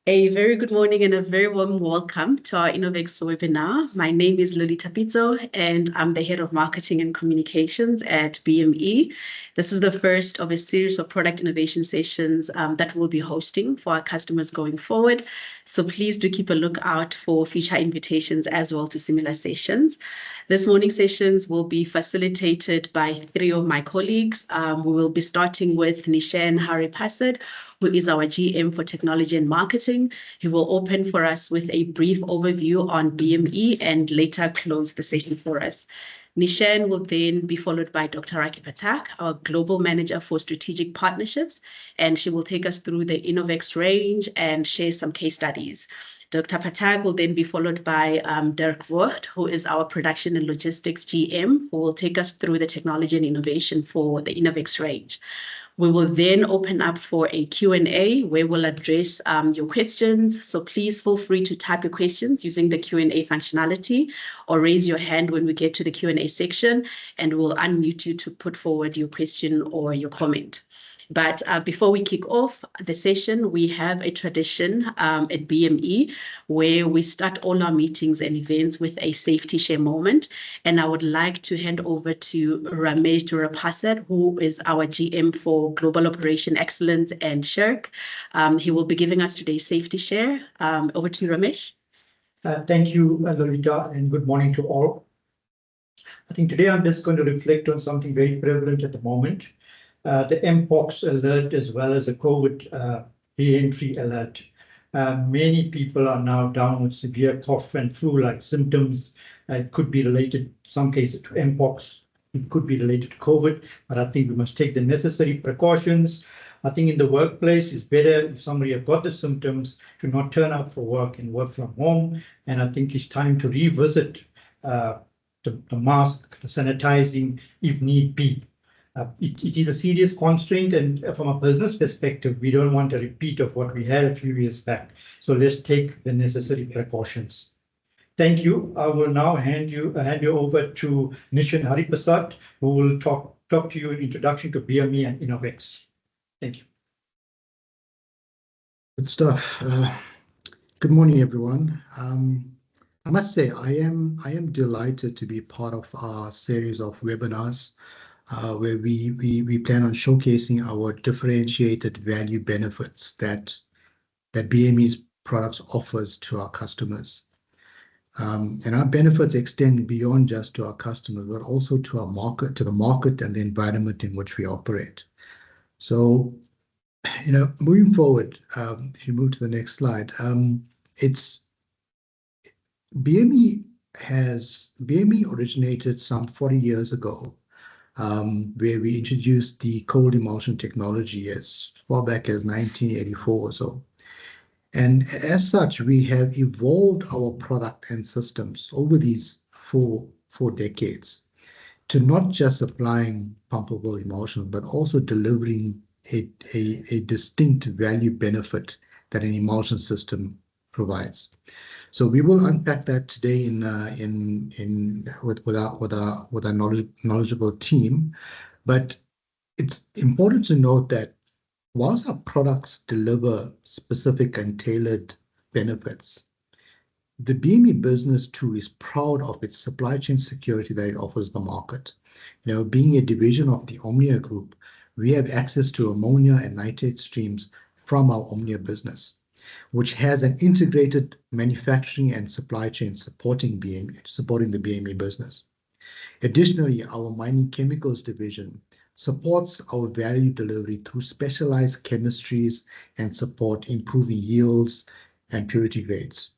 A very good morning and a very warm welcome to our Innovex webinar. My name is Lolita Pizzo and I'm the Head of Marketing and Communications at BME. This is the first of a series of product innovation sessions that we'll be hosting for our customers going forward. So please do keep a lookout for future invitations as well to similar sessions. This morning's sessions will be facilitated by three of my colleagues. We will be starting with Nishan Haripasad, who is our GM for Technology and Marketing. He will open for us with a brief overview on BME and later close the session for us. Nishan will then be followed by Dr. Raki Patak, our Global Manager for Strategic Partnerships, and she will take us through the Innovex range and share some case studies. Dr. Patak will then be followed by Dirk Voort, who is our Production and Logistics GM, who will take us through the technology and innovation for the Innovex range. We will then open up for a Q&A where we'll address your questions. So please feel free to type your questions using the Q&A functionality or raise your hand when we get to the Q&A section and we'll unmute you to put forward your question or your comment. But before we kick off the session, we have a tradition at BME where we start all our meetings and events with a safety share moment. And I would like to hand over to Ramesh Durapasad, who is our GM for Global Operation Excellence and Shirk. He will be giving us today's safety share. Over to you, Ramesh. Thank you, Lolita, and good morning to all. I think today I'm just going to reflect on something very prevalent at the moment. The Mpox alert as well as the COVID re-entry alert. Many people are now down with severe cough and flu-like symptoms. It could be related, in some cases, to Mpox. It could be related to COVID, but I think we must take the necessary precautions. I think in the workplace, it's better if somebody has got the symptoms to not turn up for work and work from home. And I think it's time to revisit the mask, the sanitizing, if need be. It is a serious constraint, and from a business perspective, we don't want a repeat of what we had a few years back. So let's take the necessary precautions. Thank you. I will now hand you over to Nishan Haripasad, who will talk to you in introduction to BME and Innovex. Thank you. Good stuff. Good morning, everyone. I must say I am delighted to be part of our series of webinars. Where we plan on showcasing our differentiated value benefits that BME's products offers to our customers. And our benefits extend beyond just to our customers, but also to our market, to the market and the environment in which we operate. So, moving forward, if you move to the next slide, BME originated some 40 years ago. Where we introduced the cold emulsion technology as far back as 1984 or so. And as such, we have evolved our product and systems over these four decades to not just supplying pumpable emulsion, but also delivering a distinct value benefit that an emulsion system provides. So we will unpack that today with our knowledgeable team. But it's important to note that whilst our products deliver specific and tailored benefits, the BME business too is proud of its supply chain security that it offers the market. Being a division of the Omnia Group, we have access to ammonia and nitrate streams from our Omnia business, which has an integrated manufacturing and supply chain supporting the BME business. Additionally, our mining chemicals division supports our value delivery through specialized chemistries and support improving yields and purity grades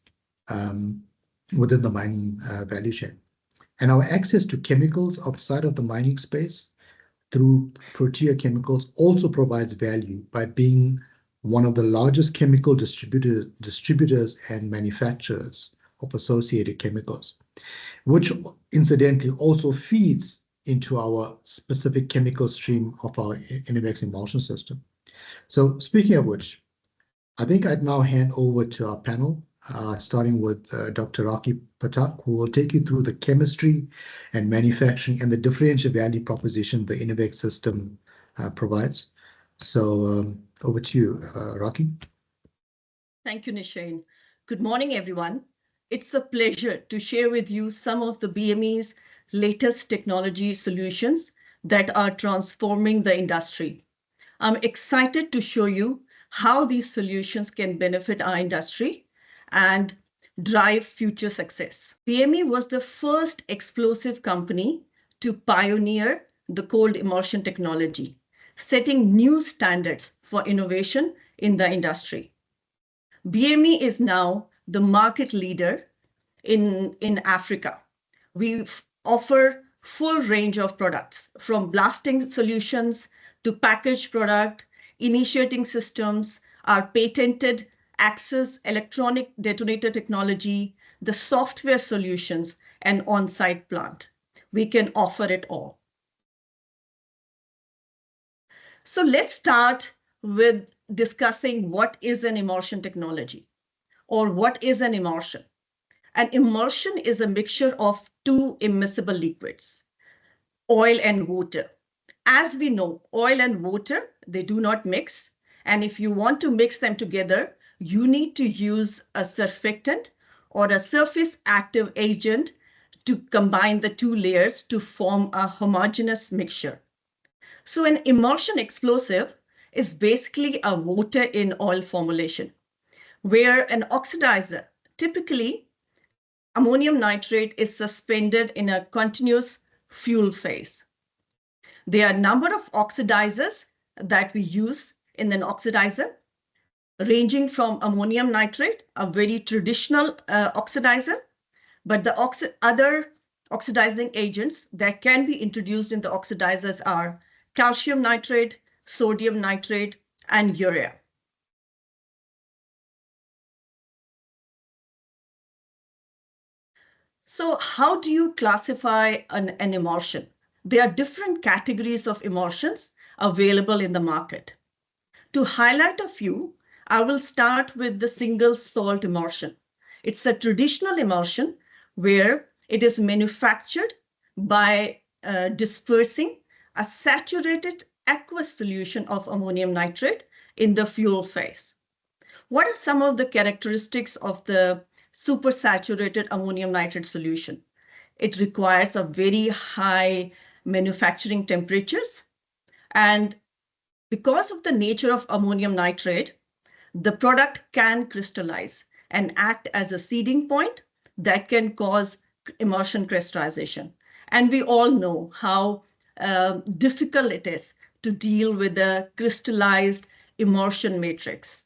within the mining value chain. And our access to chemicals outside of the mining space through Protea Chemicals also provides value by being one of the largest chemical distributors and manufacturers of associated chemicals, which incidentally also feeds into our specific chemical stream of our Innovex Emulsion system. So speaking of which, I think I'd now hand over to our panel, starting with Dr. Raki Patak, who will take you through the chemistry and manufacturing and the differential value proposition the Innovex system provides. So over to you, Raki. Thank you, Nishane. Good morning, everyone. It's a pleasure to share with you some of the BME's latest technology solutions that are transforming the industry. I'm excited to show you how these solutions can benefit our industry and drive future success. BME was the first explosive company to pioneer the cold immersion technology, setting new standards for innovation in the industry. BME is now the market leader in Africa. We offer full range of products from blasting solutions to packaged product, initiating systems, our patented access electronic detonator technology, the software solutions, and on-site plant. We can offer it all. So let's start with discussing what is an immersion technology or what is an immersion. An immersion is a mixture of two immiscible liquids, oil and water. As we know, oil and water, they do not mix. And if you want to mix them together, you need to use a surfactant or a surface active agent to combine the two layers to form a homogeneous mixture. So an immersion explosive is basically a water in oil formulation, where an oxidizer, typically ammonium nitrate, is suspended in a continuous fuel phase. There are a number of oxidizers that we use in an oxidizer, ranging from ammonium nitrate, a very traditional oxidizer, but the other oxidizing agents that can be introduced in the oxidizers are calcium nitrate, sodium nitrate, and urea. So how do you classify an immersion? There are different categories of immersions available in the market. To highlight a few, I will start with the single salt immersion. It's a traditional immersion where it is manufactured by dispersing a saturated aqueous solution of ammonium nitrate in the fuel phase. What are some of the characteristics of the supersaturated ammonium nitrate solution? It requires a very high manufacturing temperatures, and because of the nature of ammonium nitrate, the product can crystallize and act as a seeding point that can cause immersion crystallization. And we all know how difficult it is to deal with the crystallized immersion matrix.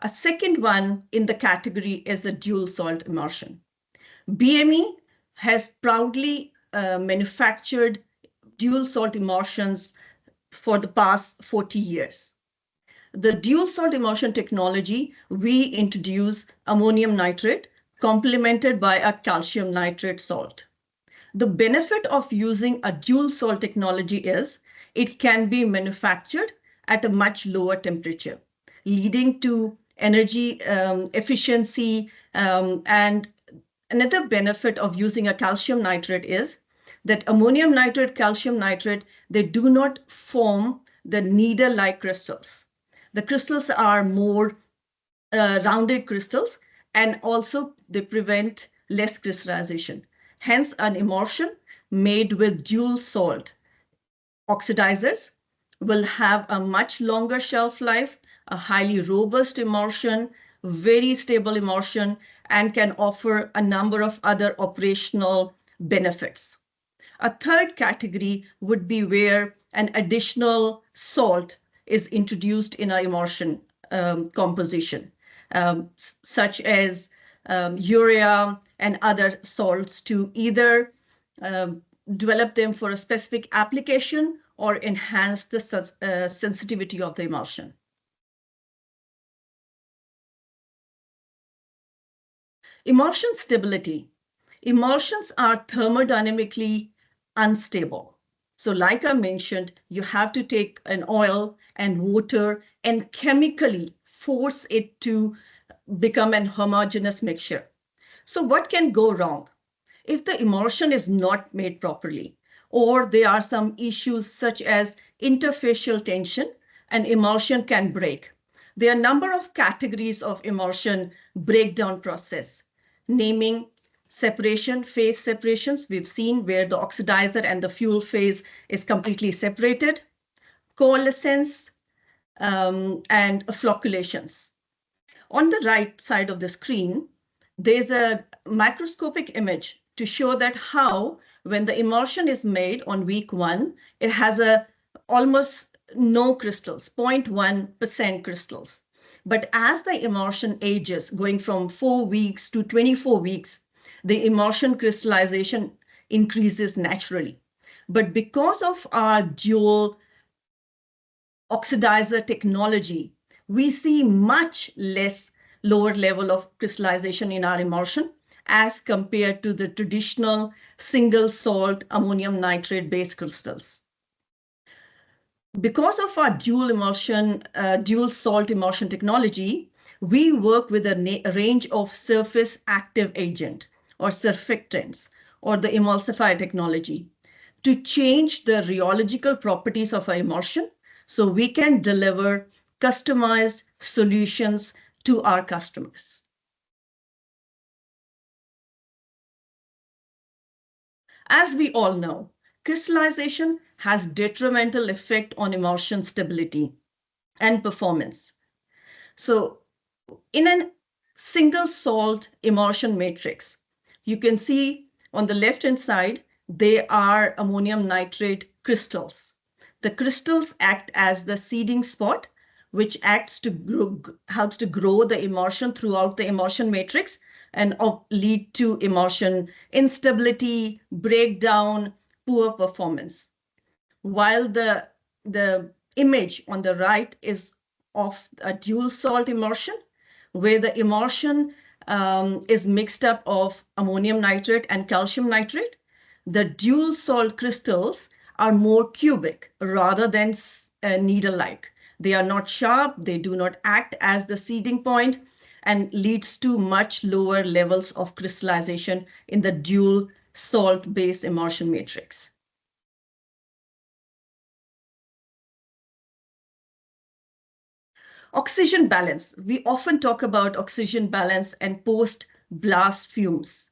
A second one in the category is the dual salt immersion. BME has proudly manufactured dual salt immersions for the past 40 years. The dual salt immersion technology, we introduce ammonium nitrate complemented by a calcium nitrate salt. The benefit of using a dual salt technology is it can be manufactured at a much lower temperature, leading to energy efficiency. And another benefit of using a calcium nitrate is that ammonium nitrate, calcium nitrate, they do not form the needle-like crystals. The crystals are more rounded crystals, and also they prevent less crystallization. Hence, an immersion made with dual salt oxidizers will have a much longer shelf life, a highly robust immersion, very stable immersion, and can offer a number of other operational benefits. A third category would be where an additional salt is introduced in our immersion composition, such as urea and other salts to either develop them for a specific application or enhance the sensitivity of the emulsion. Emulsion stability. Emulsions are thermodynamically unstable. So like I mentioned, you have to take an oil and water and chemically force it to become an homogeneous mixture. So what can go wrong? If the emulsion is not made properly, or there are some issues such as interfacial tension, an emulsion can break. There are a number of categories of emulsion breakdown process, naming separation, phase separations. We've seen where the oxidizer and the fuel phase is completely separated, coalescence, and flocculations. On the right side of the screen, there's a microscopic image to show that how, when the emulsion is made on week 1, it has almost no crystals, 0.1% crystals. But as the emulsion ages, going from 4 weeks to 24 weeks, the emulsion crystallization increases naturally. But because of our dual oxidizer technology, we see much less lower level of crystallization in our emulsion as compared to the traditional single salt ammonium nitrate based crystals. Because of our dual salt emulsion technology, we work with a range of surface active agent or surfactants or the emulsifier technology to change the rheological properties of our emulsion so we can deliver customized solutions to our customers. As we all know, crystallization has detrimental effect on emulsion stability and performance. So in a single salt emulsion matrix, you can see on the left-hand side, they are ammonium nitrate crystals. The crystals act as the seeding spot, which helps to grow the emulsion throughout the emulsion matrix and lead to emulsion instability, breakdown, poor performance. While the image on the right is of a dual salt emulsion, where the emulsion is mixed up of ammonium nitrate and calcium nitrate, the dual salt crystals are more cubic rather than needle-like. They are not sharp, they do not act as the seeding point, and leads to much lower levels of crystallization in the dual salt-based emulsion matrix. Oxygen balance. We often talk about oxygen balance and post-blast fumes.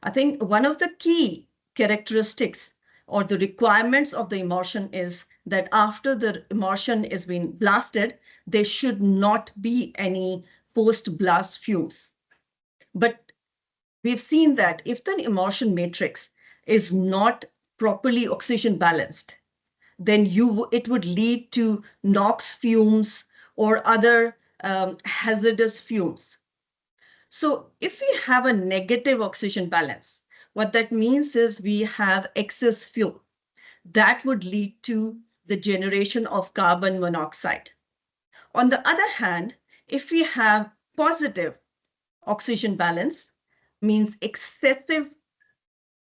I think one of the key characteristics or the requirements of the emulsion is that after the emulsion is being blasted, there should not be any post-blast fumes. But we've seen that if the emulsion matrix is not properly oxygen balanced, then it would lead to NOx fumes or other hazardous fumes. So if we have a negative oxygen balance, what that means is we have excess fuel. That would lead to the generation of carbon monoxide. On the other hand, if we have positive oxygen balance, means excessive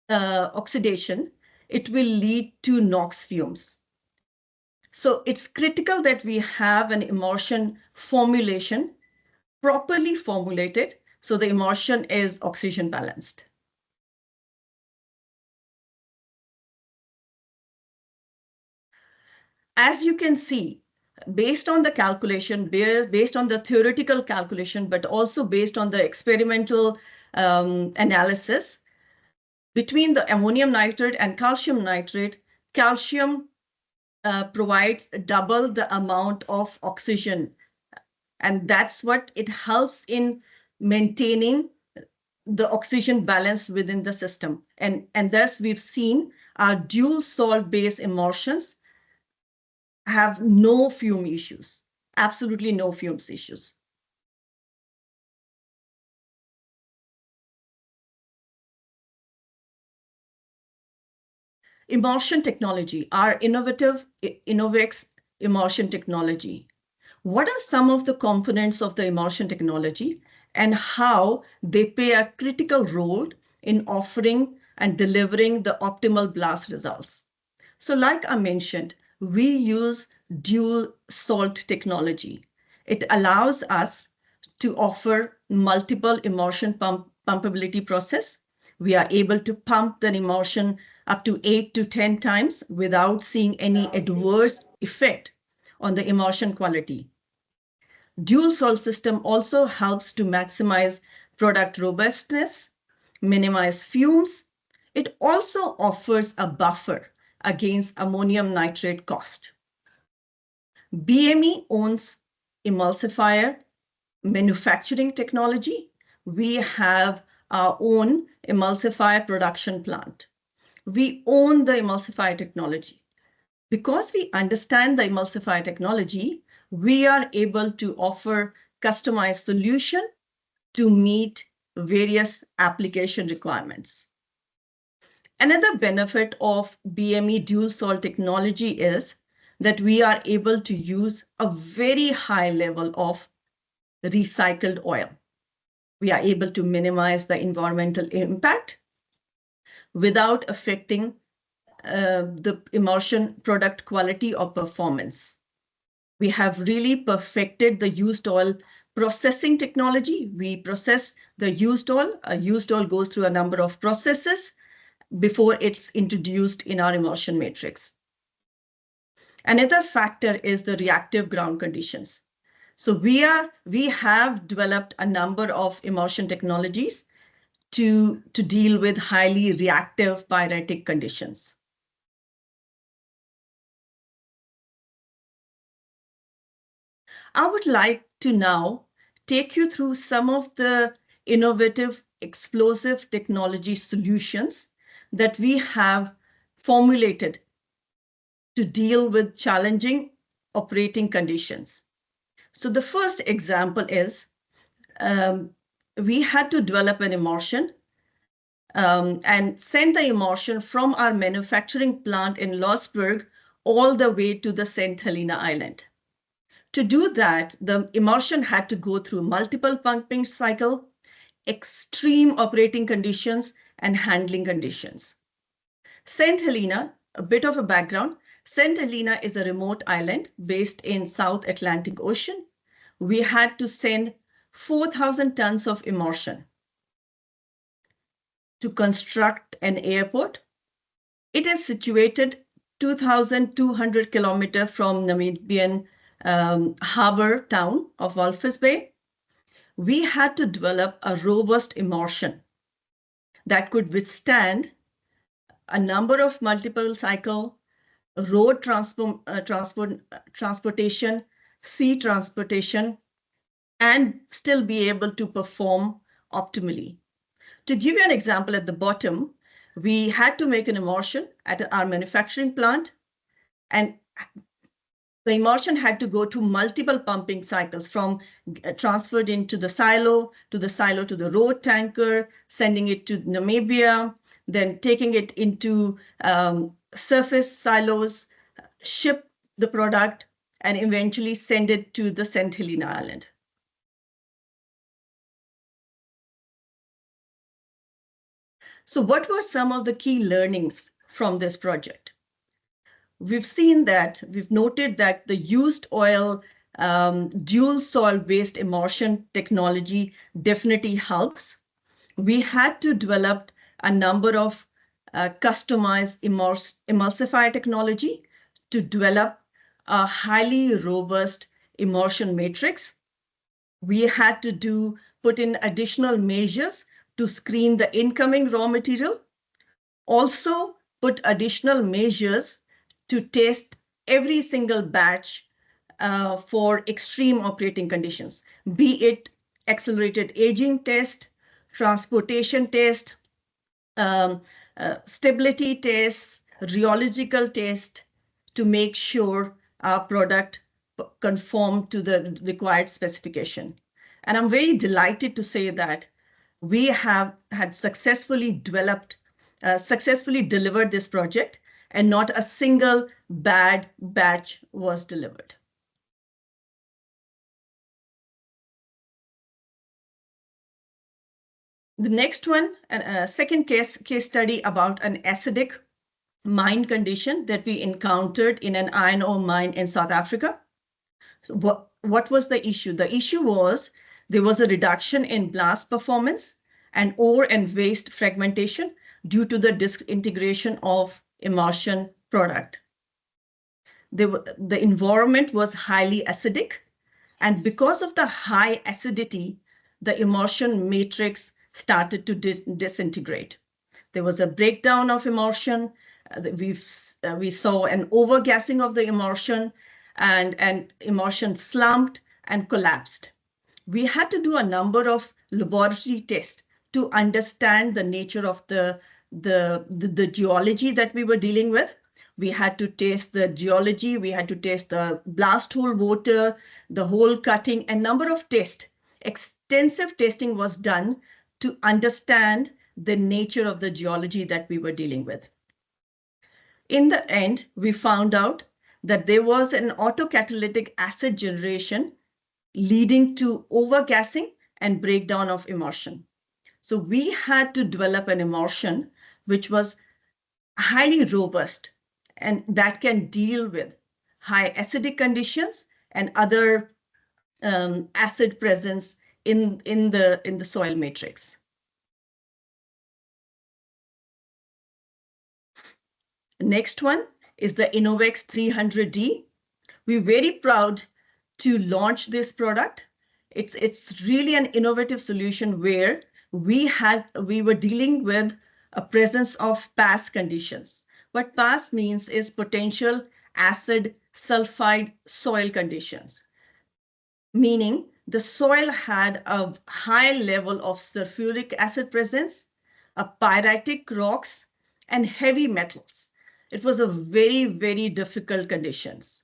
oxidation, it will lead to NOx fumes. So it's critical that we have an emulsion formulation properly formulated so the emulsion is oxygen balanced. As you can see, based on the calculation, based on the theoretical calculation, but also based on the experimental analysis, between the ammonium nitrate and calcium nitrate, calcium provides double the amount of oxygen. And that's what it helps in maintaining the oxygen balance within the system. And thus we've seen our dual salt-based emulsions have no fume issues, absolutely no fumes issues. Emulsion technology, our innovative Innovex emulsion technology. What are some of the components of the emulsion technology and how they play a critical role in offering and delivering the optimal blast results? So like I mentioned, we use dual salt technology. It allows us to offer multiple emulsion pumpability process. We are able to pump the emulsion up to 8 to 10 times without seeing any adverse effect on the emulsion quality. Dual sol system also helps to maximize product robustness, minimize fumes. It also offers a buffer against ammonium nitrate cost. BME owns emulsifier manufacturing technology. We have our own emulsifier production plant. We own the emulsifier technology. Because we understand the emulsifier technology, we are able to offer customized solution to meet various application requirements. Another benefit of BME dual sol technology is that we are able to use a very high level of recycled oil. We are able to minimize the environmental impact without affecting the emulsion product quality or performance. We have really perfected the used oil processing technology. We process the used oil. A used oil goes through a number of processes before it's introduced in our emulsion matrix. Another factor is the reactive ground conditions. So we have developed a number of emulsion technologies to deal with highly reactive pyretic conditions. I would like to now take you through some of the innovative explosive technology solutions that we have formulated to deal with challenging operating conditions. So the first example is we had to develop an emulsion and send the emulsion from our manufacturing plant in Losberg all the way to the St. Helena Island. To do that, the emulsion had to go through multiple pumping cycle, extreme operating conditions, and handling conditions. St. Helena, a bit of a background, St. Helena is a remote island based in South Atlantic Ocean. We had to send 4,000 tons of emulsion to construct an airport. It is situated 2,200 kilometers from Namibian harbor town of Walvis Bay. We had to develop a robust emulsion that could withstand a number of multiple cycle, road transportation, sea transportation, and still be able to perform optimally. To give you an example at the bottom, we had to make an emulsion at our manufacturing plant, and the emulsion had to go to multiple pumping cycles from transferred into the silo to the road tanker, sending it to Namibia, then taking it into surface silos, ship the product, and eventually send it to the St. Helena Island. So what were some of the key learnings from this project? We've noted that the used oil dual sol based emulsion technology definitely helps. We had to develop a number of customized emulsifier technology to develop a highly robust emulsion matrix. We had to put in additional measures to screen the incoming raw material. Also put additional measures to test every single batch for extreme operating conditions, be it accelerated aging test, transportation test, stability tests, rheological test, to make sure our product conform to the required specification. And I'm very delighted to say that we had successfully delivered this project, and not a single bad batch was delivered. The next one, second case study about an acidic mine condition that we encountered in an iron ore mine in South Africa. So what was the issue? The issue was there was a reduction in blast performance and ore and waste fragmentation due to the disintegration of emulsion product. The environment was highly acidic, And because of the high acidity, the emulsion matrix started to disintegrate. There was a breakdown of emulsion. We saw an overgassing of the emulsion, and emulsion slumped and collapsed. We had to do a number of laboratory tests to understand the nature of the geology that we were dealing with. We had to test the geology, we had to test the blast hole water, the hole cutting, a number of tests. Extensive testing was done to understand the nature of the geology that we were dealing with. In the end, we found out that there was an autocatalytic acid generation leading to overgassing and breakdown of emulsion. So we had to develop an emulsion which was highly robust and that can deal with high acidic conditions and other acid presence in the soil matrix. Next one is the Innovex 300D. We're very proud to launch this product. It's really an innovative solution where we were dealing with a presence of PAS conditions. What PAS means is potential acid sulfide soil conditions, meaning the soil had a high level of sulfuric acid presence, a pyritic rocks, and heavy metals. It was a very, very difficult conditions.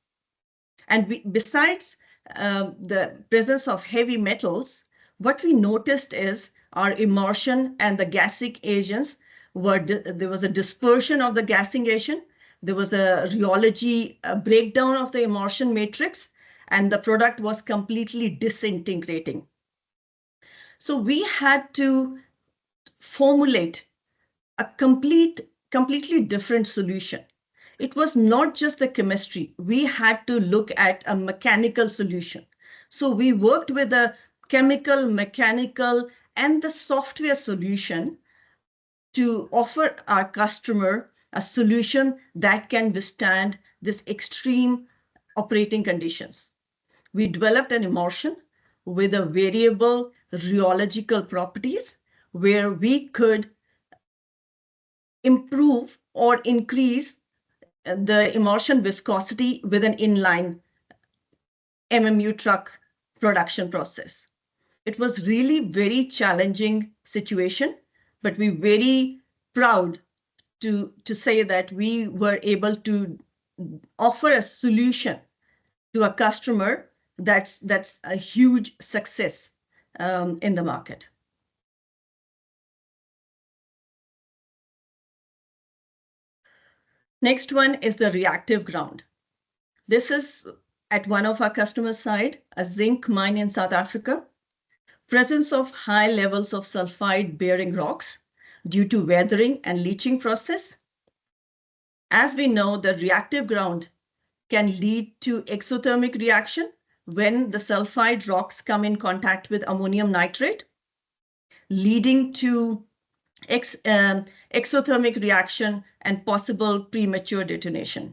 And besides the presence of heavy metals, what we noticed is our emulsion and the gassing agents there was a dispersion of the gassing agent, there was a rheology breakdown of the emulsion matrix, and the product was completely disintegrating. So we had to formulate a completely different solution. It was not just the chemistry. We had to look at a mechanical solution. So we worked with a chemical, mechanical, and the software solution to offer our customer a solution that can withstand this extreme operating conditions. We developed an emulsion with a variable rheological properties where we could improve or increase the emulsion viscosity with an inline MMU truck production process. It was really very challenging situation, but we're very proud to say that we were able to offer a solution to a customer that's a huge success in the market. Next one is the reactive ground. This is at one of our customer side, a zinc mine in South Africa. Presence of high levels of sulfide bearing rocks due to weathering and leaching process. As we know, the reactive ground can lead to exothermic reaction when the sulfide rocks come in contact with ammonium nitrate, leading to exothermic reaction and possible premature detonation.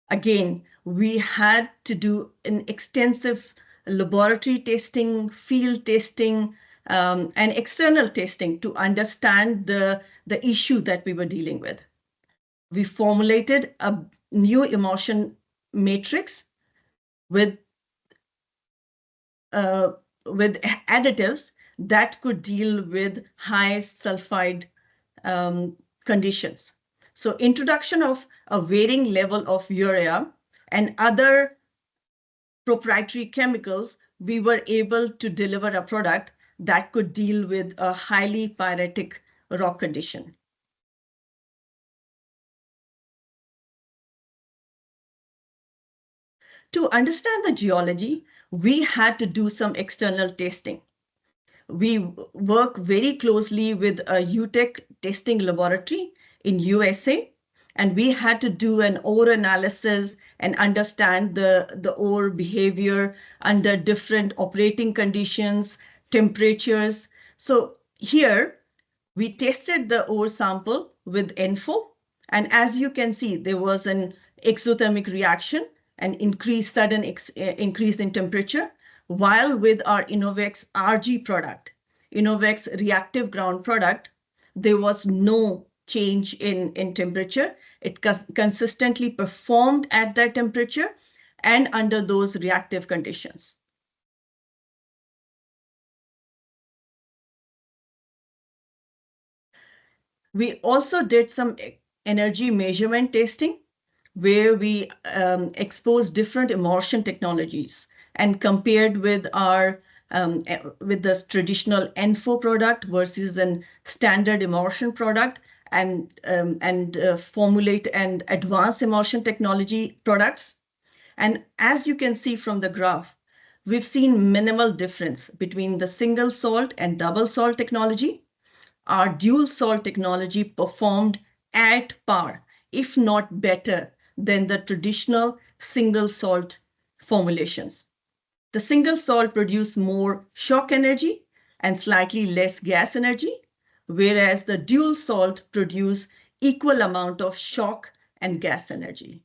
Again, we had to do an extensive laboratory testing, field testing, and external testing to understand the issue that we were dealing with. We formulated a new emulsion matrix with additives that could deal with high sulfide conditions. So introduction of a varying level of urea and other proprietary chemicals, we were able to deliver a product that could deal with a highly pyritic rock condition. To understand the geology, we had to do some external testing. We work very closely with a UTEC testing laboratory in USA, and we had to do an ore analysis and understand the ore behavior under different operating conditions, temperatures. So here we tested the ore sample with ENFO, and as you can see, there was an exothermic reaction an sudden increase in temperature, while with our Innovex RG product, Innovex reactive ground product, there was no change in temperature. It consistently performed at that temperature and under those reactive conditions. We also did some energy measurement testing where we exposed different immersion technologies and compared with our with the traditional ENFO product versus a standard immersion product, and formulate and advanced immersion technology products. And as you can see from the graph, we've seen minimal difference between the single salt and double salt technology. Our dual salt technology performed at par, if not better, than the traditional single salt formulations. The single salt produced more shock energy and slightly less gas energy, whereas the dual salt produced equal amount of shock and gas energy.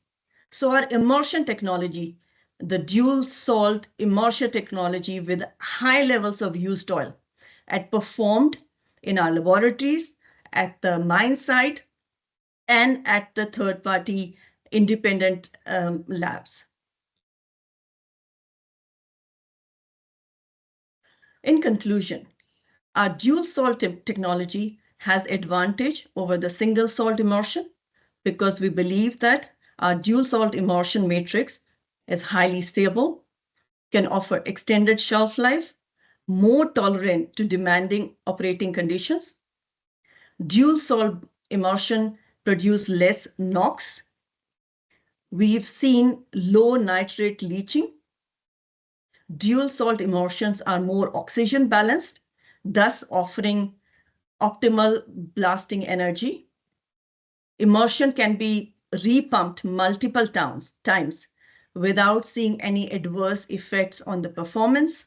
So our immersion technology, the dual salt immersion technology with high levels of used oil, had performed in our laboratories, at the mine site, and at the third-party independent labs. In conclusion, our dual salt technology has advantage over the single salt immersion because we believe that our dual salt immersion matrix is highly stable, can offer extended shelf life, more tolerant to demanding operating conditions. Dual salt immersion produce less NOx. We've seen low nitrate leaching. Dual salt immersions are more oxygen balanced, thus offering optimal blasting energy. Immersion can be repumped multiple times without seeing any adverse effects on the performance.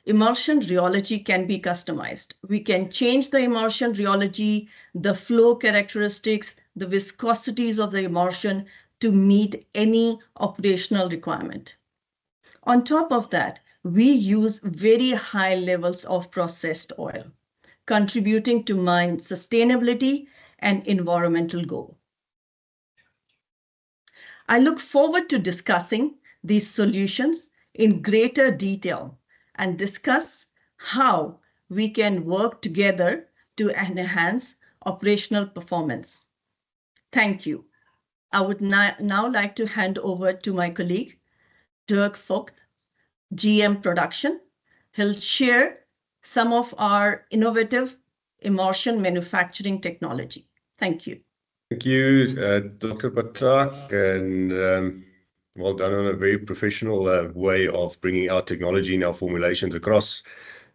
Immersion rheology can be customized. We can change the immersion rheology, the flow characteristics, the viscosities of the immersion to meet any operational requirement. On top of that, we use very high levels of processed oil, contributing to mine sustainability and environmental goal. I look forward to discussing these solutions in greater detail and discuss how we can work together to enhance operational performance. Thank you. I would now like to hand over to my colleague, Dirk Vogt, GM Production. He'll share some of our innovative immersion manufacturing technology. Thank you. Thank you, Dr. Patak, and well done on a very professional way of bringing our technology and our formulations across.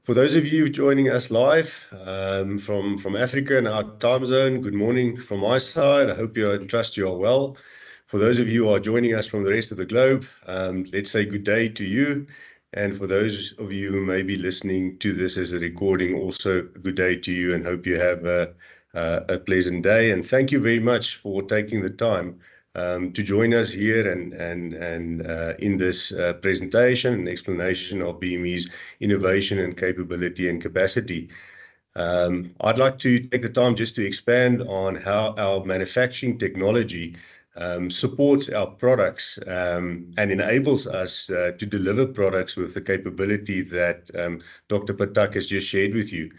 For those of you joining us live from Africa and our time zone, good morning from my side. I hope and trust you are well. For those of you who are joining us from the rest of the globe, let's say good day to you. And for those of you who may be listening to this as a recording, also good day to you, and hope you have a pleasant day. And thank you very much for taking the time to join us here and in this presentation and explanation of BME's innovation and capability and capacity. I'd like to take the time just to expand on how our manufacturing technology supports our products and enables us to deliver products with the capability that Dr. Patak has just shared with you.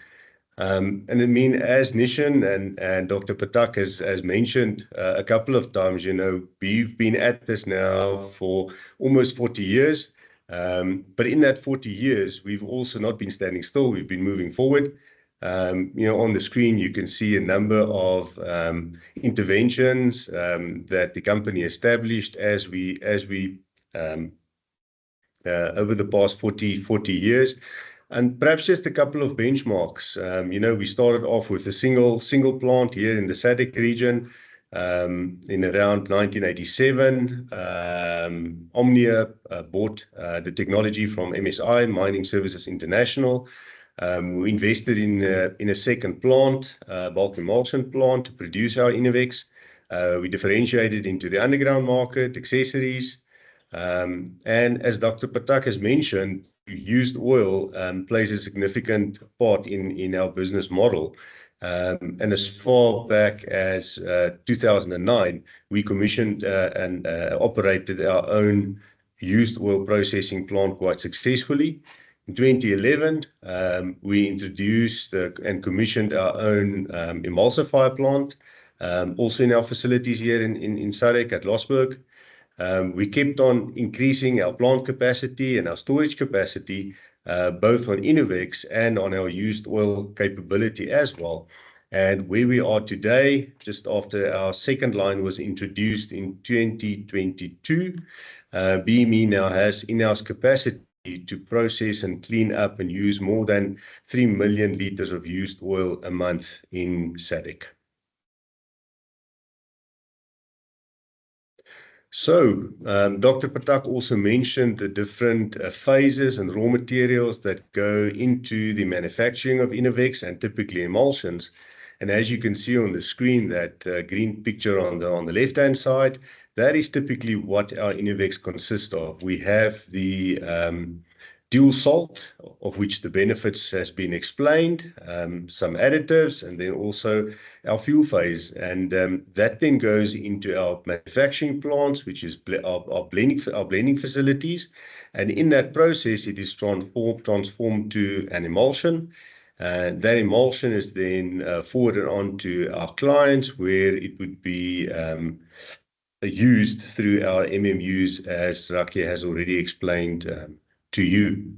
And I mean, as Nishan and Dr. Patak has mentioned a couple of times, you know, we've been at this now for almost 40 years. But in that 40 years, we've also not been standing still. We've been moving forward. You know, on the screen, you can see a number of interventions that the company established as we over the past 40 years. And perhaps just a couple of benchmarks. You know, we started off with a single plant here in the SADC region in around 1987. Omnia bought the technology from MSI, Mining Services International. We invested in a second plant, bulk emulsion plant, to produce our Innovex. We differentiated into the underground market, accessories, and as Dr. Patak has mentioned, used oil plays a significant part in our business model. And as far back as 2009, we commissioned and operated our own used oil processing plant quite successfully. In 2011, we introduced and commissioned our own emulsifier plant, also in our facilities here in SADC at Losberg. We kept on increasing our plant capacity and our storage capacity, both on Innovex and on our used oil capability as well. And where we are today, just after our second line was introduced in 2022, BME now has in-house capacity to process and clean up and use more than 3 million liters of used oil a month in SADC. So, Dr. Patak also mentioned the different phases and raw materials that go into the manufacturing of Innovex and typically emulsions. And as you can see on the screen, that green picture on the left-hand side, that is typically what our Innovex consists of. We have the dual salt, of which the benefits has been explained, some additives, and then also our fuel phase. And that then goes into our manufacturing plants, which is our blending facilities. And in that process, it is transformed to an emulsion. That emulsion is then forwarded on to our clients, where it would be used through our MMUs, as Rakia has already explained to you.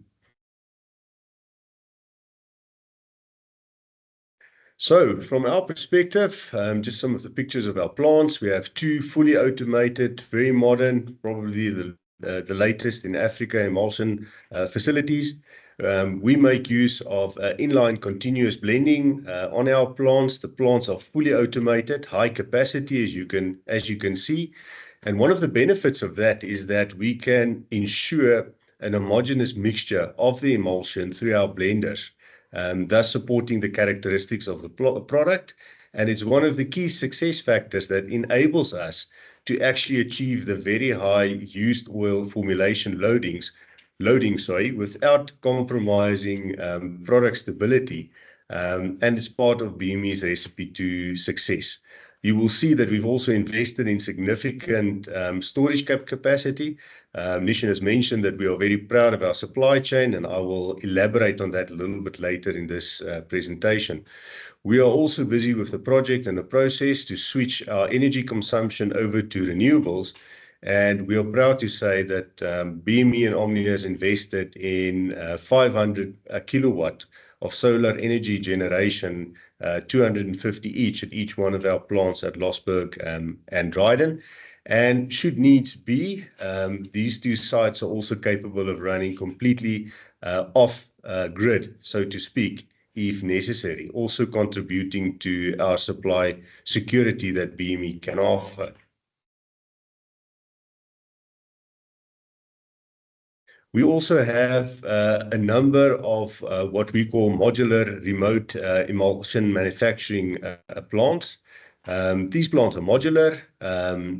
So from our perspective, just some of the pictures of our plants. We have 2 fully automated, very modern, probably the latest in Africa emulsion facilities. We make use of inline continuous blending on our plants. The plants are fully automated, high capacity, as you can see. And one of the benefits of that is that we can ensure an homogeneous mixture of the emulsion through our blenders, thus supporting the characteristics of the product. And it's one of the key success factors that enables us to actually achieve the very high used oil formulation loading, without compromising product stability. And it's part of BME's recipe to success. You will see that we've also invested in significant storage capacity. Nishan has mentioned that we are very proud of our supply chain, and I will elaborate on that a little bit later in this presentation. We are also busy with the project and the process to switch our energy consumption over to renewables. And we are proud to say that BME and Omnia has invested in 500 kilowatt of solar energy generation, 250 each at each one of our plants at Losberg and Dryden. And should needs be, these 2 sites are also capable of running completely off grid, so to speak, if necessary, also contributing to our supply security that BME can offer. We also have a number of what we call modular remote emulsion manufacturing plants. These plants are modular.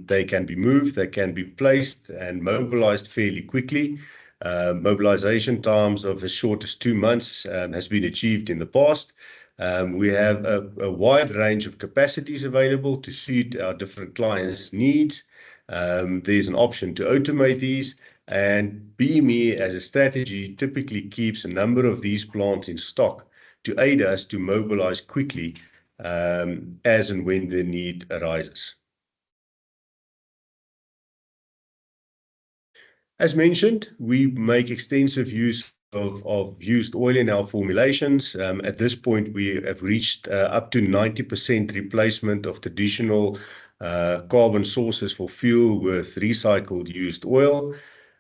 They can be moved, they can be placed and mobilized fairly quickly. Mobilization times of as short as 2 months has been achieved in the past. We have a wide range of capacities available to suit our different clients' needs. There's an option to automate these. And BME, as a strategy, typically keeps a number of these plants in stock to aid us to mobilize quickly as and when the need arises. As mentioned, we make extensive use of used oil in our formulations. At this point, we have reached up to 90% replacement of traditional carbon sources for fuel with recycled used oil.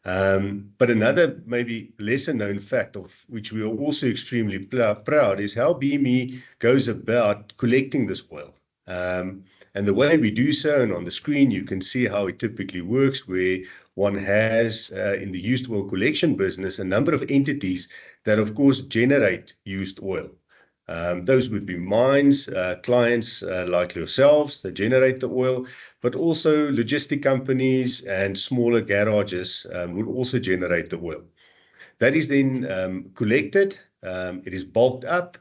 But another maybe lesser known fact, of which we are also extremely proud, is how BME goes about collecting this oil. And the way we do so, and on the screen you can see how it typically works, where one has in the used oil collection business a number of entities that of course generate used oil. Those would be mines, clients like yourselves that generate the oil, but also logistic companies and smaller garages will also generate the oil. That is then collected, it is bulked up.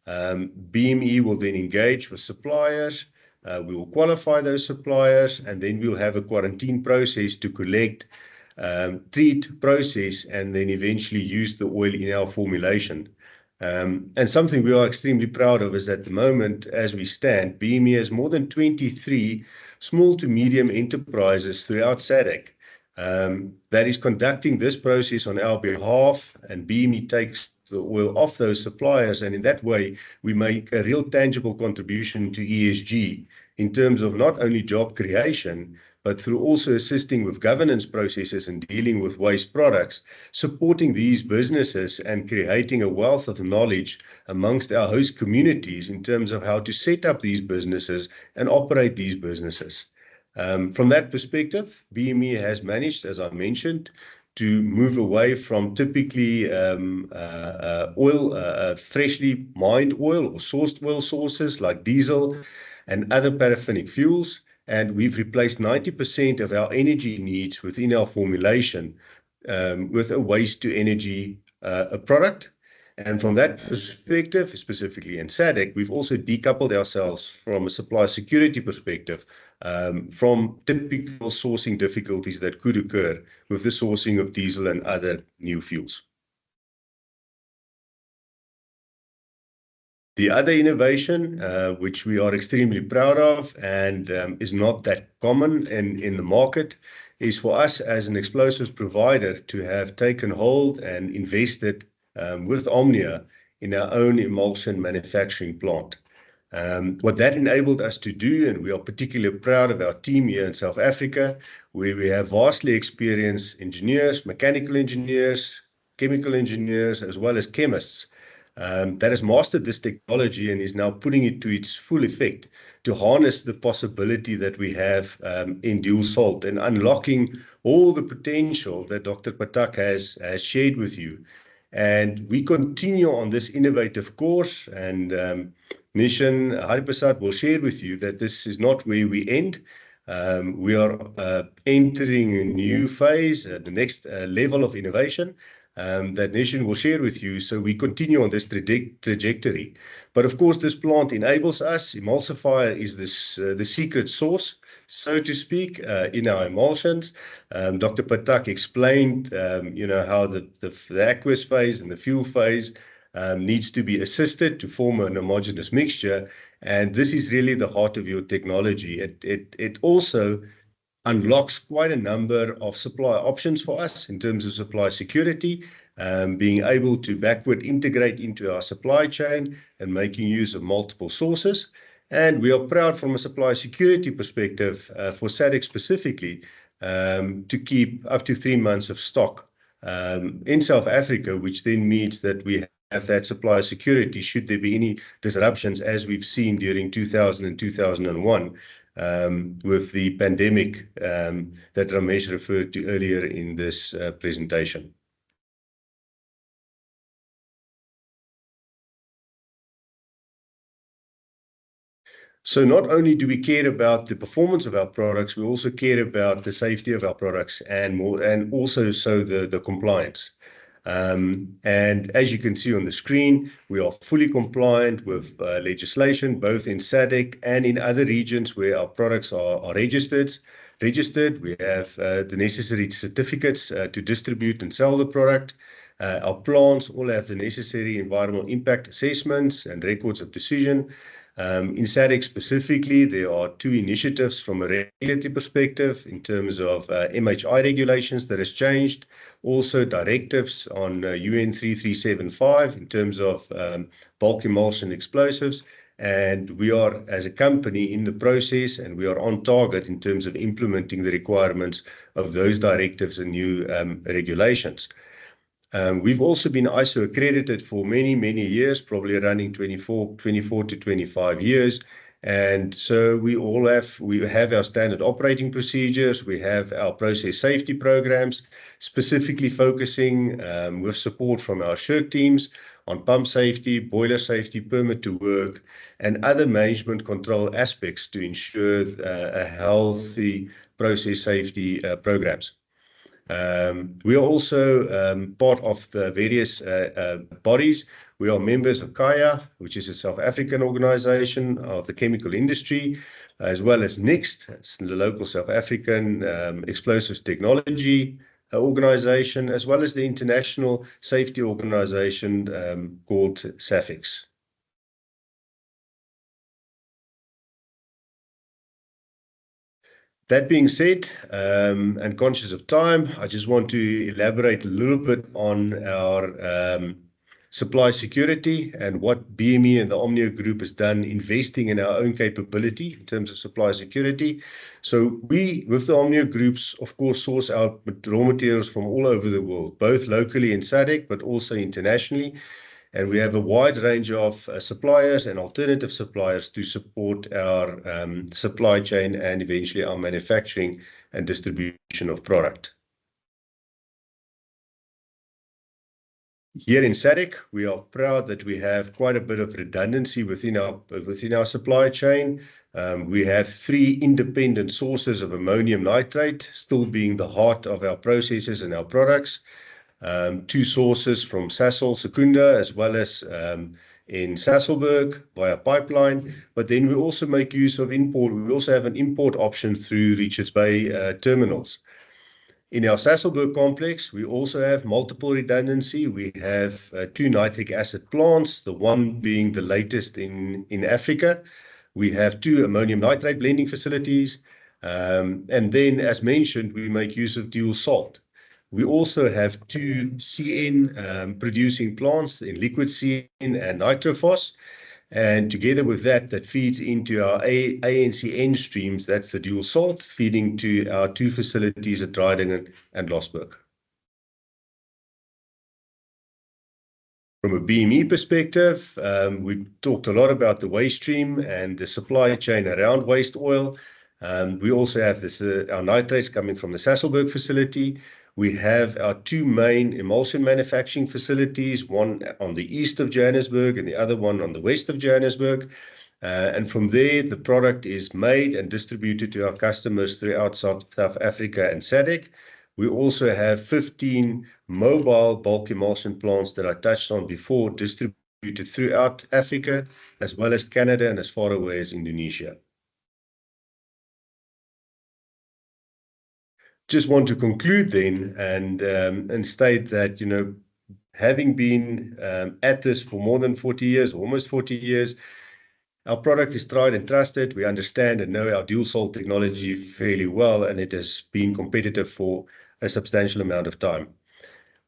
BME will then engage with suppliers. We will qualify those suppliers, and then we'll have a quarantine process to collect, treat, process, and then eventually use the oil in our formulation. And something we are extremely proud of is at the moment, as we stand, BME has more than 23 small to medium enterprises throughout SADC that is conducting this process on our behalf, and BME takes the oil off those suppliers, and in that way we make a real tangible contribution to ESG in terms of not only job creation, but through also assisting with governance processes and dealing with waste products, supporting these businesses and creating a wealth of knowledge amongst our host communities in terms of how to set up these businesses and operate these businesses. From that perspective, BME has managed, as I mentioned, to move away from typically freshly mined oil or sourced oil sources like diesel and other paraffinic fuels. And we've replaced 90% of our energy needs within our formulation with a waste to energy product. And from that perspective, specifically in SADC, we've also decoupled ourselves from a supply security perspective from typical sourcing difficulties that could occur with the sourcing of diesel and other new fuels. The other innovation, which we are extremely proud of and is not that common in the market, is for us as an explosives provider to have taken hold and invested with Omnia in our own emulsion manufacturing plant. What that enabled us to do, and we are particularly proud of our team here in South Africa, where we have vastly experienced engineers, mechanical engineers, chemical engineers, as well as chemists, that has mastered this technology and is now putting it to its full effect to harness the possibility that we have in dual salt and unlocking all the potential that Dr. Patak has shared with you. And we continue on this innovative course, and Nishan Hariprasad will share with you that this is not where we end. We are entering a new phase, the next level of innovation that Nishan will share with you. So we continue on this trajectory. But of course, this plant enables us. Emulsifier is the secret sauce, so to speak, in our emulsions. Dr. Patak explained, how the aqueous phase and the fuel phase needs to be assisted to form an homogeneous mixture. And this is really the heart of your technology. It also unlocks quite a number of supply options for us in terms of supply security, being able to backward integrate into our supply chain and making use of multiple sources. And we are proud from a supply security perspective for SADC specifically to keep up to 3 months of stock in South Africa, which then means that we have that supply security should there be any disruptions as we've seen during 2000 and 2001 with the pandemic that Ramesh referred to earlier in this presentation. So not only do we care about the performance of our products, we also care about the safety of our products and also the compliance. And as you can see on the screen, we are fully compliant with legislation, both in SADC and in other regions where our products are registered. We have the necessary certificates to distribute and sell the product. Our plants all have the necessary environmental impact assessments and records of decision. In SADC specifically, there are 2 initiatives from a regulatory perspective in terms of MHI regulations that has changed, also directives on UN 3375 in terms of bulk emulsion explosives. And we are, as a company, in the process, and we are on target in terms of implementing the requirements of those directives and new regulations. We've also been ISO accredited for many, many years, probably running 24 to 25 years. And so we have our standard operating procedures. We have our process safety programs, specifically focusing with support from our SHIRK teams on pump safety, boiler safety, permit to work, and other management control aspects to ensure a healthy process safety programs. We are also part of various bodies. We are members of CAIA, which is a South African organization of the chemical industry, as well as NIXT, it's the local South African explosives technology organization, as well as the international safety organization called SAFEX. That being said, and conscious of time, I just want to elaborate a little bit on our supply security and what BME and the Omnia Group has done investing in our own capability in terms of supply security. So we, with the Omnia Groups, of course, source our raw materials from all over the world, both locally in SADC, but also internationally. And we have a wide range of suppliers and alternative suppliers to support our supply chain and eventually our manufacturing and distribution of product. Here in SADC, we are proud that we have quite a bit of redundancy within our supply chain. We have 3 independent sources of ammonium nitrate, still being the heart of our processes and our products. 2 sources from Sasol Secunda, as well as in Sasolburg via pipeline. But then we also make use of import. We also have an import option through Richards Bay terminals. In our Sasolburg complex, we also have multiple redundancy. We have 2 nitric acid plants, the one being the latest in Africa. We have 2 ammonium nitrate blending facilities. And then, as mentioned, we make use of dual salt. We also have 2 CN producing plants in liquid CN and nitrophos. And together with that feeds into our ANCN streams, that's the dual salt, feeding to our 2 facilities at Dryden and Losberg. From a BME perspective, we talked a lot about the waste stream and the supply chain around waste oil. We also have our nitrates coming from the Sasolburg facility. We have our 2 main emulsion manufacturing facilities, one on the east of Johannesburg and the other one on the west of Johannesburg. And from there, the product is made and distributed to our customers throughout South Africa and SADC. We also have 15 mobile bulk emulsion plants that I touched on before, distributed throughout Africa, as well as Canada and as far away as Indonesia. Just want to conclude then and state that, having been at this for more than 40 years, almost 40 years, our product is tried and trusted. We understand and know our dual salt technology fairly well, and it has been competitive for a substantial amount of time.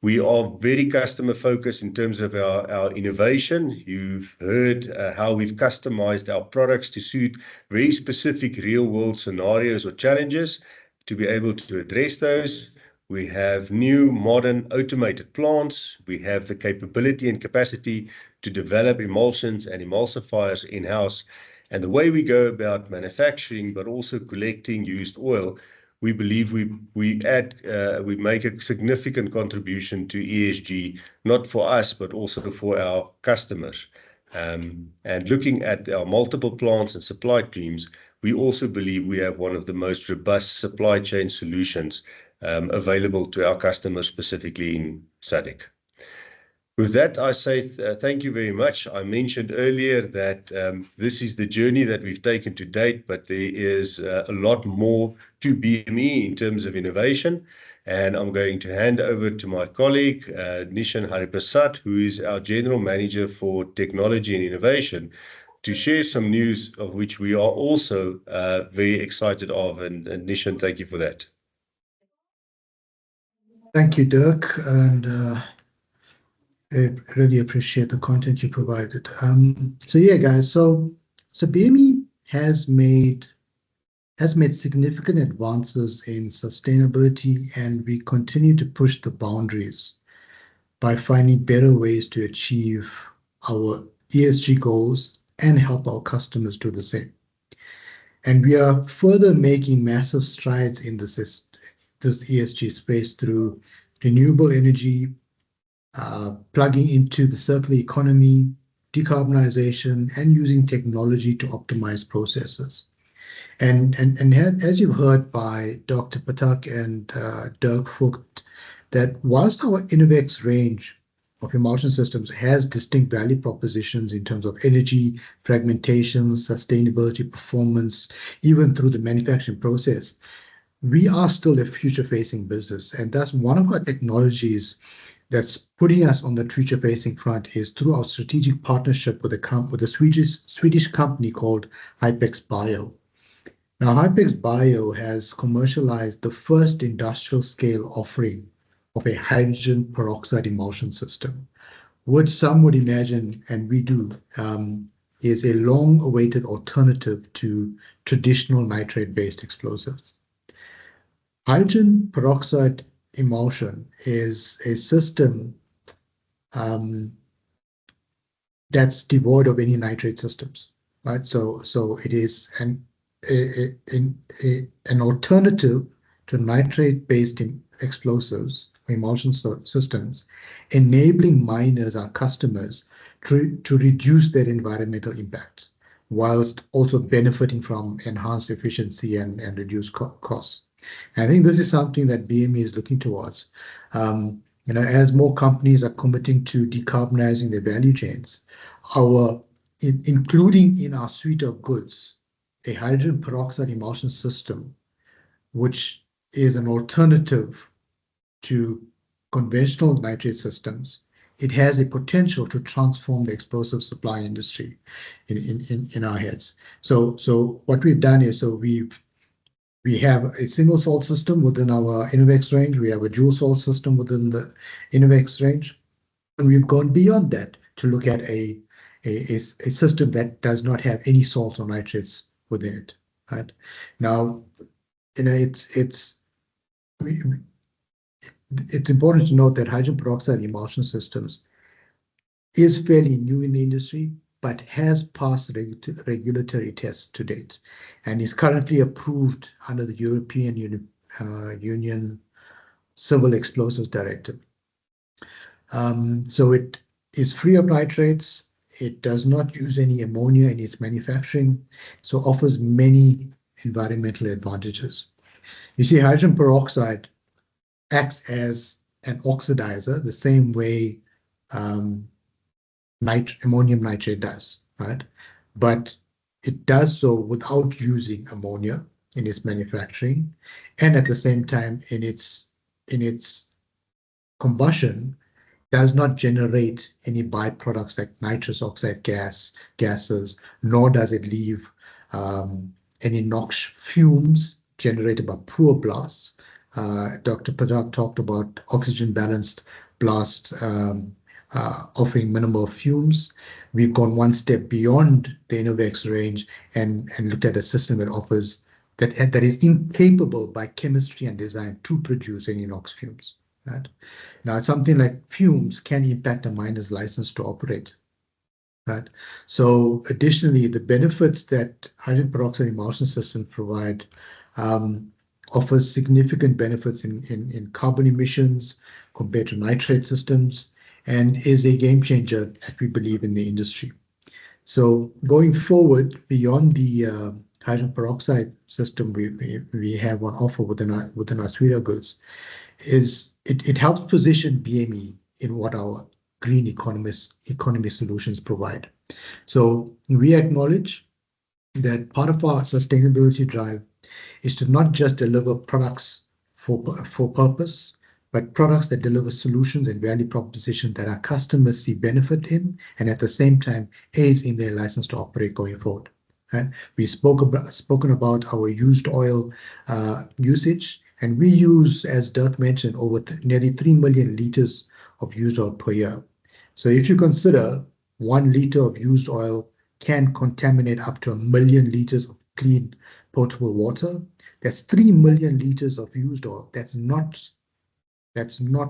We are very customer focused in terms of our innovation. You've heard how we've customized our products to suit very specific real world scenarios or challenges. To be able to address those, we have new, modern, automated plants. We have the capability and capacity to develop emulsions and emulsifiers in-house. And the way we go about manufacturing, but also collecting used oil, we believe we make a significant contribution to ESG, not for us, but also for our customers. And looking at our multiple plants and supply streams, we also believe we have one of the most robust supply chain solutions available to our customers, specifically in SADC. With that, I say thank you very much. I mentioned earlier that this is the journey that we've taken to date, but there is a lot more to BME in terms of innovation. And I'm going to hand over to my colleague, Nishan Hariprasad, who is our General Manager for Technology and Innovation, to share some news of which we are also very excited of. And Nishan, thank you for that. Thank you, Dirk, and I really appreciate the content you provided. So yeah, guys, so BME has made significant advances in sustainability, and we continue to push the boundaries by finding better ways to achieve our ESG goals and help our customers do the same. And we are further making massive strides in this ESG space through renewable energy, plugging into the circular economy, decarbonization, and using technology to optimize processes. And as you've heard by Dr. Pathak and Dirk Vogt, that whilst our Innovex range of emulsion systems has distinct value propositions in terms of energy, fragmentation, sustainability, performance, even through the manufacturing process, we are still a future-facing business. And that's one of our technologies that's putting us on the future-facing front is through our strategic partnership with a Swedish company called Hypex Bio. Now, Hypex Bio has commercialized the first industrial-scale offering of a hydrogen peroxide emulsion system, which some would imagine, and we do, is a long-awaited alternative to traditional nitrate-based explosives. Hydrogen peroxide emulsion is a system that's devoid of any nitrate systems, right? So it is an alternative to nitrate-based explosives, emulsion systems, enabling miners, our customers, to reduce their environmental impact, whilst also benefiting from enhanced efficiency and reduced costs. And I think this is something that BME is looking towards. As more companies are committing to decarbonizing their value chains, including in our suite of goods, a hydrogen peroxide emulsion system, which is an alternative to conventional nitrate systems, it has a potential to transform the explosive supply industry in our heads. So what we've done is, we have a single salt system within our Innovex range. We have a dual salt system within the Innovex range. And we've gone beyond that to look at a system that does not have any salts or nitrates within it. Right? Now, it's important to note that hydrogen peroxide emulsion systems is fairly new in the industry, but has passed regulatory tests to date, and is currently approved under the European Union Civil Explosives Directive. So it is free of nitrates. It does not use any ammonia in its manufacturing, so offers many environmental advantages. You see, hydrogen peroxide acts as an oxidizer the same way ammonium nitrate does, right? But it does so without using ammonia in its manufacturing, and at the same time, in its combustion, does not generate any byproducts like nitrous oxide gases, nor does it leave any noxious fumes generated by poor blasts. Dr. Pathak talked about oxygen balanced blasts offering minimal fumes. We've gone one step beyond the Innovex range and looked at a system that offers that is incapable by chemistry and design to produce any NOx fumes. Right? Now, something like fumes can impact a miner's license to operate. Right? So, additionally, the benefits that hydrogen peroxide emulsion systems provide offers significant benefits in carbon emissions compared to nitrate systems, and is a game changer that we believe in the industry. So going forward, beyond the hydrogen peroxide system we have on offer within our suite of goods, is it helps position BME in what our green economy solutions provide. So we acknowledge that part of our sustainability drive is to not just deliver products for purpose, but products that deliver solutions and value propositions that our customers see benefit in, and at the same time aids in their license to operate going forward. Right? We've spoken about our used oil usage, and we use, as Dirk mentioned, over nearly 3 million liters of used oil per year. So if you consider 1 liter of used oil can contaminate up to 1 million liters of clean potable water, that's 3 million liters of used oil. That's not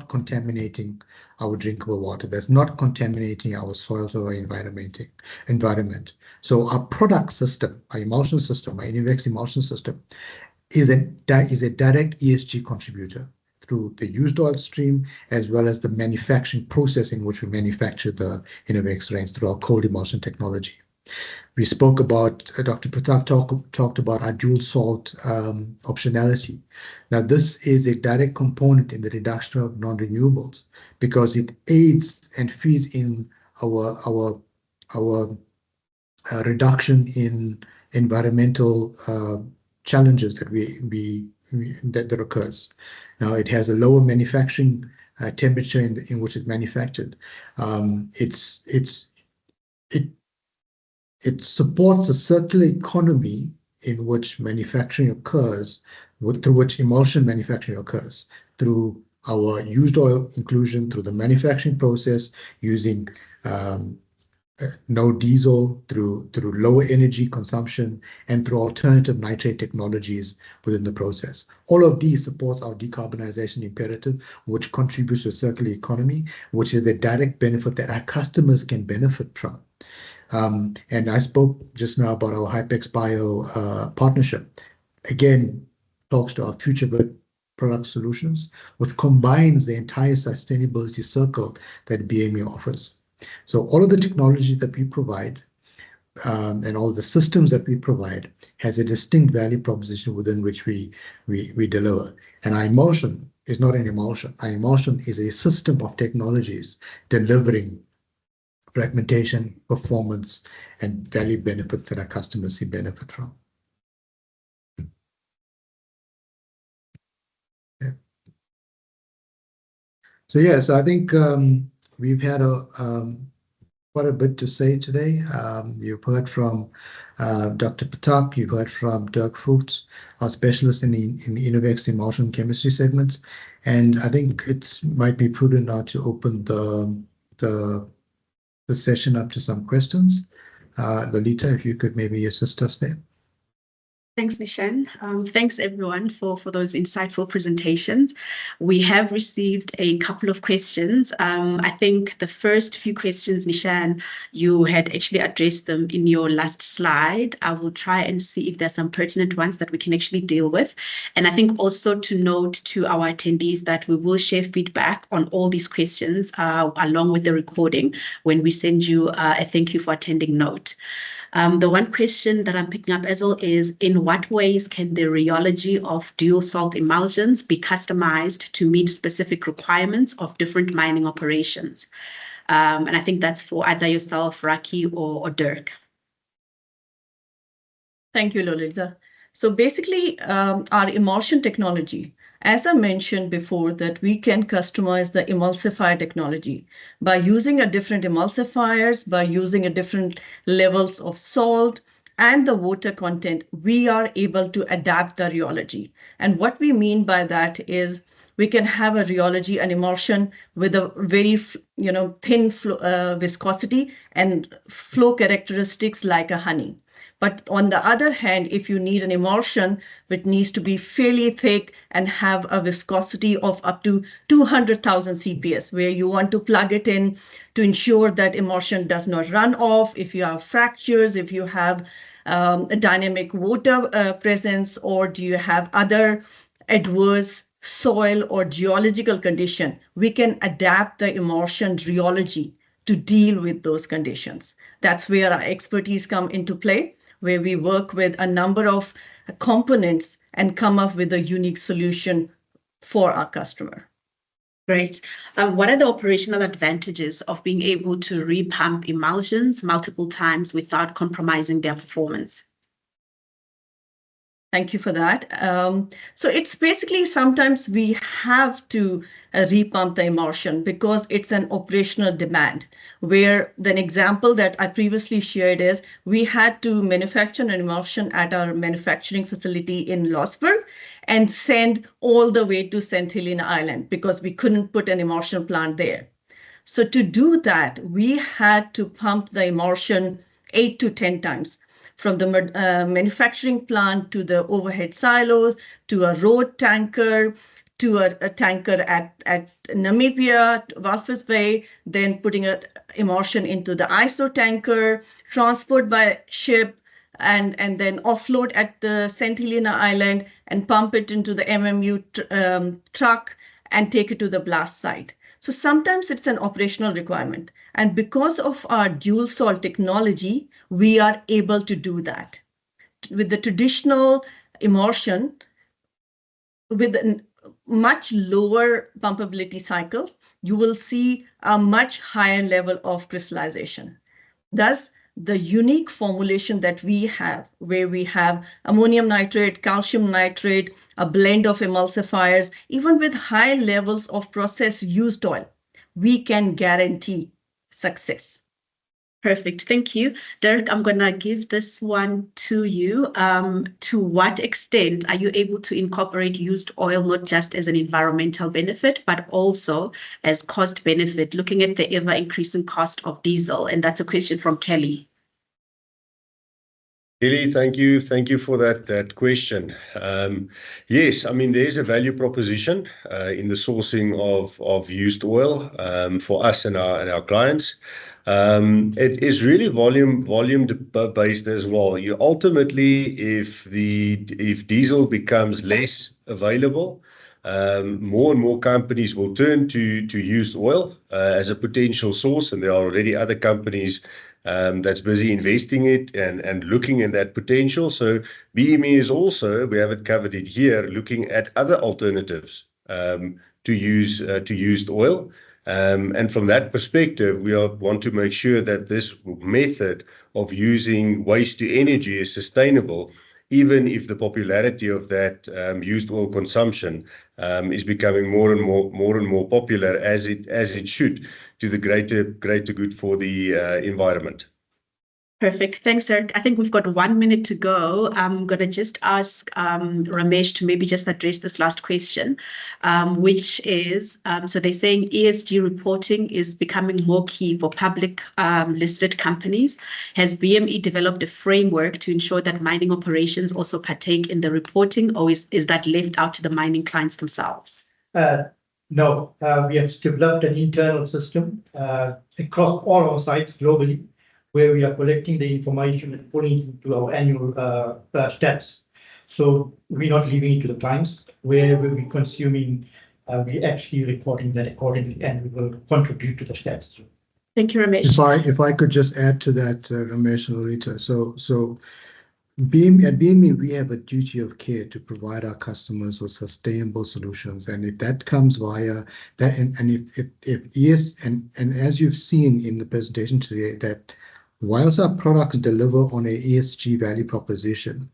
contaminating our drinkable water. That's not contaminating our soils or our environment. So our product system, our emulsion system, our Innovex emulsion system, is a direct ESG contributor. through the used oil stream, as well as the manufacturing process in which we manufacture the Innovex range through our cold emulsion technology. We spoke about, Dr. Pratak talked about our dual salt optionality. Now, this is a direct component in the reduction of non-renewables because it aids and feeds in our reduction in environmental challenges that occurs. Now, it has a lower manufacturing temperature in which it's manufactured. It supports a circular economy in which manufacturing occurs, through which emulsion manufacturing occurs, through our used oil inclusion, through the manufacturing process, using no diesel, through lower energy consumption, and through alternative nitrate technologies within the process. All of these supports our decarbonization imperative, which contributes to a circular economy, which is a direct benefit that our customers can benefit from. And I spoke just now about our Hypex Bio partnership. Again, talks to our future product solutions, which combines the entire sustainability circle that BME offers. So all of the technology that we provide and all the systems that we provide has a distinct value proposition within which we deliver. And our emulsion is not an emulsion. Our emulsion is a system of technologies delivering fragmentation, performance, and value benefits that our customers see benefit from. Yeah. So yes, I think we've had quite a bit to say today. You've heard from Dr. Patak, you've heard from Dirk Fuchs, our specialist in the Innovex Emulsion Chemistry segment, and I think it might be prudent now to open the session up to some questions. Lolita, if you could maybe assist us there. Thanks, Nishan. Thanks, everyone, for those insightful presentations. We have received a couple of questions. I think the first few questions, Nishan, you had actually addressed them in your last slide. I will try and see if there's some pertinent ones that we can actually deal with. And I think also to note to our attendees that we will share feedback on all these questions along with the recording when we send you a thank you for attending note. The one question that I'm picking up as well is, in what ways can the rheology of dual salt emulsions be customized to meet specific requirements of different mining operations? And I think that's for either yourself, Raki, or Dirk. Thank you, Lolita. So basically, our emulsion technology, as I mentioned before, that we can customize the emulsifier technology by using a different emulsifiers, by using a different levels of salt and the water content, we are able to adapt the rheology. And what we mean by that is we can have a rheology and emulsion with a very thin viscosity and flow characteristics like a honey. But on the other hand, if you need an emulsion which needs to be fairly thick and have a viscosity of up to 200,000 CPS, where you want to plug it in to ensure that emulsion does not run off, if you have fractures, if you have a dynamic water presence, or do you have other adverse soil or geological condition, we can adapt the emulsion rheology to deal with those conditions. That's where our expertise come into play, where we work with a number of components and come up with a unique solution for our customer. Great. What are the operational advantages of being able to repump emulsions multiple times without compromising their performance? Thank you for that. So it's basically sometimes we have to repump the emulsion because it's an operational demand, where the example that I previously shared is we had to manufacture an emulsion at our manufacturing facility in Losberg and send all the way to St. Helena Island because we couldn't put an emulsion plant there. So to do that, we had to pump the emulsion 8 to 10 times. From the manufacturing plant to the overhead silos, to a road tanker, to a tanker at Namibia, Walvis Bay, then putting an emulsion into the ISO tanker, transport by ship, and then offload at the St. Helena Island and pump it into the MMU truck and take it to the blast site. So sometimes it's an operational requirement. And because of our dual salt technology, we are able to do that. With the traditional emulsion, with much lower pumpability cycles, you will see a much higher level of crystallization. Thus, the unique formulation that we have, where we have ammonium nitrate, calcium nitrate, a blend of emulsifiers, even with high levels of processed used oil, we can guarantee success. Perfect. Thank you. Derek, I'm going to give this one to you. To what extent are you able to incorporate used oil, not just as an environmental benefit, but also as cost benefit, looking at the ever increasing cost of diesel? And that's a question from Kelly. Kelly, thank you. Thank you for that question. Yes, I mean, there's a value proposition in the sourcing of used oil for us and our clients. It is really volume based as well. You ultimately, if diesel becomes less available, more and more companies will turn to used oil as a potential source, and there are already other companies that's busy investing it and looking at that potential. So BME is also, we haven't covered it here, looking at other alternatives to used oil. And from that perspective, we want to make sure that this method of using waste to energy is sustainable, even if the popularity of that used oil consumption is becoming more and more popular, as it should, to the greater good for the environment. Perfect. Thanks, Derek. I think we've got 1 minute to go. I'm going to just ask Ramesh to maybe just address this last question, which is, so they're saying ESG reporting is becoming more key for public listed companies. Has BME developed a framework to ensure that mining operations also partake in the reporting, or is that left out to the mining clients themselves? No, we have developed an internal system across all our sites globally, where we are collecting the information and putting it into our annual stats. So we're not leaving it to the clients. Where we're consuming, we're actually recording that accordingly, and we will contribute to the stats. Thank you, Ramesh. If I could just add to that, Ramesh and Lolita. So at BME, we have a duty of care to provide our customers with sustainable solutions, and if that comes via that, and if yes, and as you've seen in the presentation today, that whilst our products deliver on a ESG value proposition,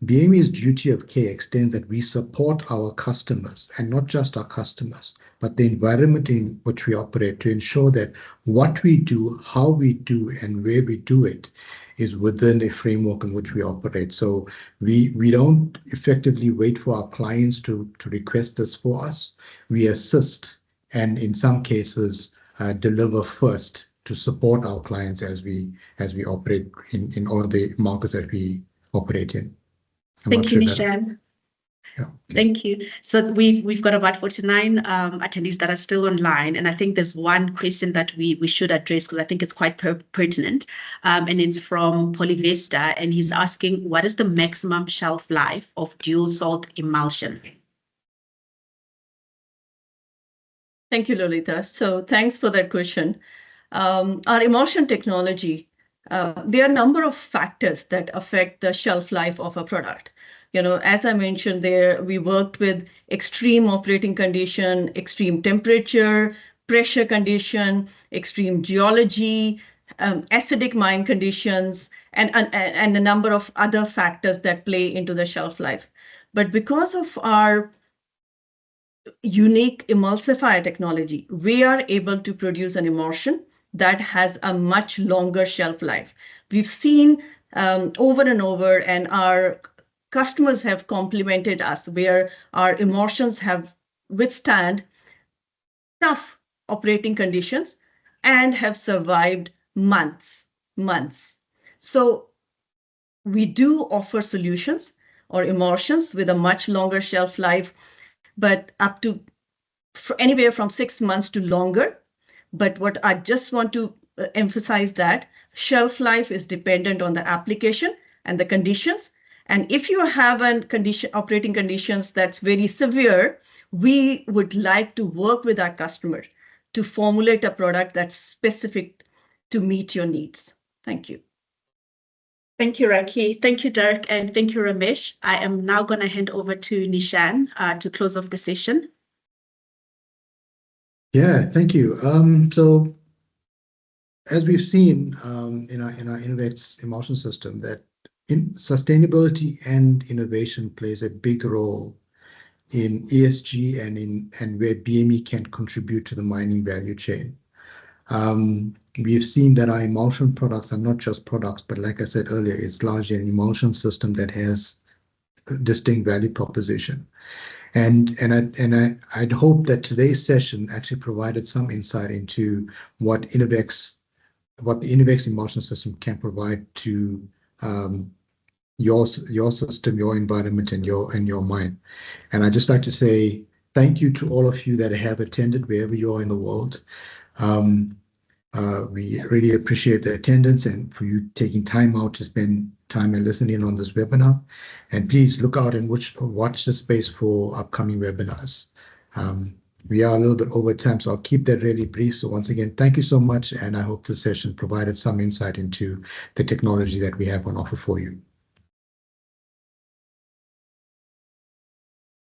BME's duty of care extends that we support our customers, and not just our customers, but the environment in which we operate, to ensure that what we do, how we do, and where we do it is within a framework in which we operate. So we don't effectively wait for our clients to request this for us. We assist, and in some cases deliver first to support our clients as we operate in all the markets that we operate in. Thank you, Nishan. Yeah. Okay. Thank you. So we've got about 49 attendees that are still online, and I think there's one question that we should address, because I think it's quite pertinent, and it's from Polyvesta, and he's asking, what is the maximum shelf life of dual salt emulsion? Thank you, Lolita. So thanks for that question. Our emulsion technology, there are a number of factors that affect the shelf life of a product. You know, as I mentioned there, we worked with extreme operating condition, extreme temperature, pressure condition, extreme geology, acidic mine conditions, and a number of other factors that play into the shelf life. But because of our unique emulsifier technology, we are able to produce an emulsion that has a much longer shelf life. We've seen over and over, and our customers have complimented us, where our emulsions have withstand tough operating conditions and have survived months. So we do offer solutions or emulsions with a much longer shelf life, but up to anywhere from 6 months to longer. But what I just want to emphasize, that shelf life is dependent on the application and the conditions. And if you have an operating conditions that's very severe, we would like to work with our customer to formulate a product that's specific to meet your needs. Thank you. Thank you, Raki. Thank you, Dirk, and thank you, Ramesh. I am now going to hand over to Nishan to close off the session. Yeah, thank you. So as we've seen in our Innovex Emulsion system, that sustainability and innovation plays a big role in ESG and where BME can contribute to the mining value chain. We've seen that our emulsion products are not just products, but like I said earlier, it's largely an emulsion system that has a distinct value proposition. And I'd hope that today's session actually provided some insight into what the Innovex Emulsion system can provide to your system, your environment, and your mine. And I'd just like to say thank you to all of you that have attended wherever you are in the world. We really appreciate the attendance and for you taking time out to spend time and listening on this webinar. And please look out and watch the space for upcoming webinars. We are a little bit over time, so I'll keep that really brief. So once again, thank you so much, and I hope the session provided some insight into the technology that we have on offer for you.